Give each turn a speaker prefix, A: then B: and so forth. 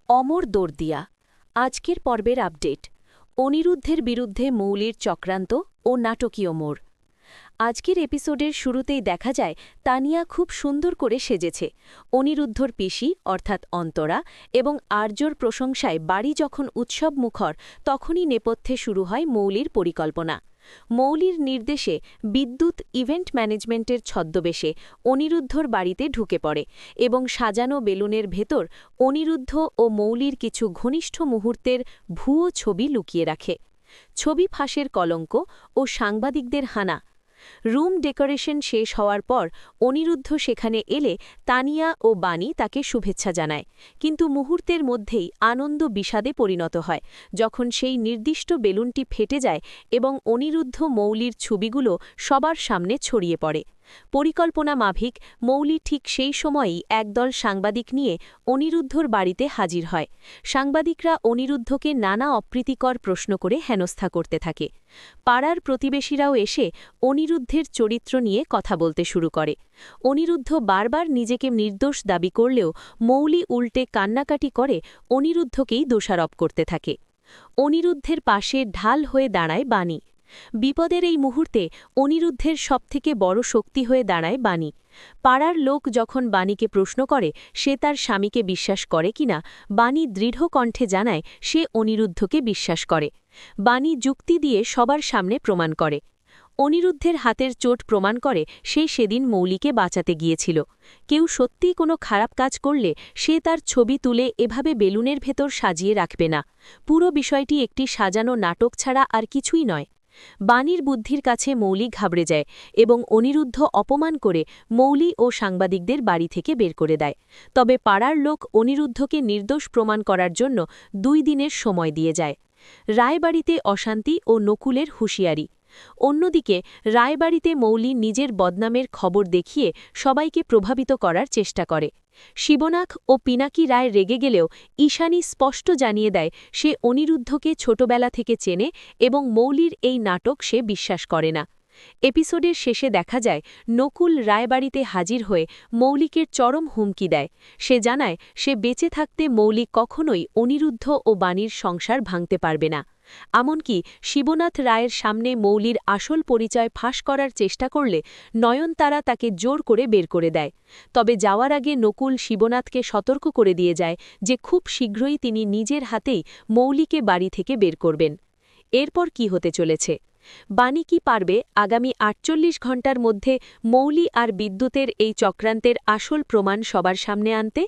A: অমর দর্দিয়া আজকের পর্বের আপডেট। অনিরুদ্ধের বিরুদ্ধে মৌলির চক্রান্ত ও নাটকীয় মোড়। আজকের এপিসোডের শুরুতেই দেখা যায় তানিয়া খুব সুন্দর করে সেজেছে। অনিরুদ্ধর পিসি অর্থাৎ অন্তরা এবং আর্যর প্রশংসায় বাড়ি যখন উৎসবমুখর, তখনই নেপথ্যে শুরু হয় মৌলির পরিকল্পনা। মৌলির নির্দেশে বিদ্যুৎ ইভেন্ট ম্যানেজমেন্টের ছদ্মবেশে অনিরুদ্ধর বাড়িতে ঢুকে পড়ে এবং সাজানো বেলুনের ভেতর অনিরুদ্ধ ও মৌলির কিছু ঘনিষ্ঠ মুহূর্তের ভুয়ো ছবি লুকিয়ে রাখে। ছবি ফাঁসের কলঙ্ক ও সাংবাদিকদের হানা। রুম ডেকোরেশন শেষ হওয়ার পর অনিরুদ্ধ সেখানে এলে তানিয়া ও বাণী তাকে শুভেচ্ছা জানায়, কিন্তু মুহূর্তের মধ্যেই আনন্দ বিষাদে পরিণত হয় যখন সেই নির্দিষ্ট বেলুনটি ফেটে যায় এবং অনিরুদ্ধ মৌলির ছবিগুলো সবার সামনে ছড়িয়ে পড়ে। পরিকল্পনা মাফিক মৌলি ঠিক সেই সময়েই একদল সাংবাদিক নিয়ে অনিরুদ্ধর বাড়িতে হাজির হয়। সাংবাদিকরা অনিরুদ্ধকে নানা অপ্রীতিকর প্রশ্ন করে হেনস্থা করতে থাকে। পাড়ার প্রতিবেশীরাও এসে অনিরুদ্ধের চরিত্র নিয়ে কথা বলতে শুরু করে। অনিরুদ্ধ বারবার নিজেকে নির্দোষ দাবি করলেও মৌলি উল্টে কান্নাকাটি করে অনিরুদ্ধকেই দোষারোপ করতে থাকে। অনিরুদ্ধের পাশে ঢাল হয়ে দাঁড়ায় বাণী। বিপদের এই মুহূর্তে অনিরুদ্ধের সবথেকে বড় শক্তি হয়ে দাঁড়ায় বাণী। পাড়ার লোক যখন বাণীকে প্রশ্ন করে সে তার স্বামীকে বিশ্বাস করে কিনা, বাণী দৃঢ় কণ্ঠে জানায় সে অনিরুদ্ধকে বিশ্বাস করে। বাণী যুক্তি দিয়ে সবার সামনে প্রমাণ করে। অনিরুদ্ধের হাতের চোট প্রমাণ করে সে সেদিন মৌলিকে বাঁচাতে গিয়েছিল। কেউ সত্যিই কোনো খারাপ কাজ করলে সে তার ছবি তুলে এভাবে বেলুনের ভেতর সাজিয়ে রাখবে না। পুরো বিষয়টি একটি সাজানো নাটক ছাড়া আর কিছুই নয়। বাণীর বুদ্ধির কাছে মৌলি ঘাবড়ে যায় এবং অনিরুদ্ধ অপমান করে মৌলি ও সাংবাদিকদের বাড়ি থেকে বের করে দেয়। তবে পাড়ার লোক অনিরুদ্ধকে নির্দোষ প্রমাণ করার জন্য 2 দিনের সময় দিয়ে যায়। রায়বাড়িতে অশান্তি ও নকুলের হুঁশিয়ারি। অন্যদিকে রায়বাড়িতে মৌলি নিজের বদনামের খবর দেখিয়ে সবাইকে প্রভাবিত করার চেষ্টা করে। শিবনাথ ও পিনাকি রায় রেগে গেলেও ঈশানী স্পষ্ট জানিয়ে দেয় সে অনিরুদ্ধকে ছোটবেলা থেকে চেনে এবং মৌলির এই নাটক সে বিশ্বাস করে না। এপিসোডের শেষে দেখা যায় নকুল রায়বাড়িতে হাজির হয়ে মৌলিকের চরম হুমকি দেয়। সে জানায় সে বেঁচে থাকতে মৌলিক কখনোই অনিরুদ্ধ ও বাণীর সংসার ভাঙতে পারবে না। এমনকি শিবনাথ রায়ের সামনে মৌলির আসল পরিচয় ফাঁস করার চেষ্টা করলে নয়নতারা তাকে জোর করে বের করে দেয়। তবে যাওয়ার আগে নকুল শিবনাথকে সতর্ক করে দিয়ে যায় যে খুব শীঘ্রই তিনি নিজের হাতেই মৌলিকে বাড়ি থেকে বের করবেন। এরপর কি হতে চলেছে? বাণী কি পারবে আগামী 48 ঘণ্টার মধ্যে মৌলি আর বিদ্যুতের এই চক্রান্তের আসল প্রমাণ সবার সামনে আনতে?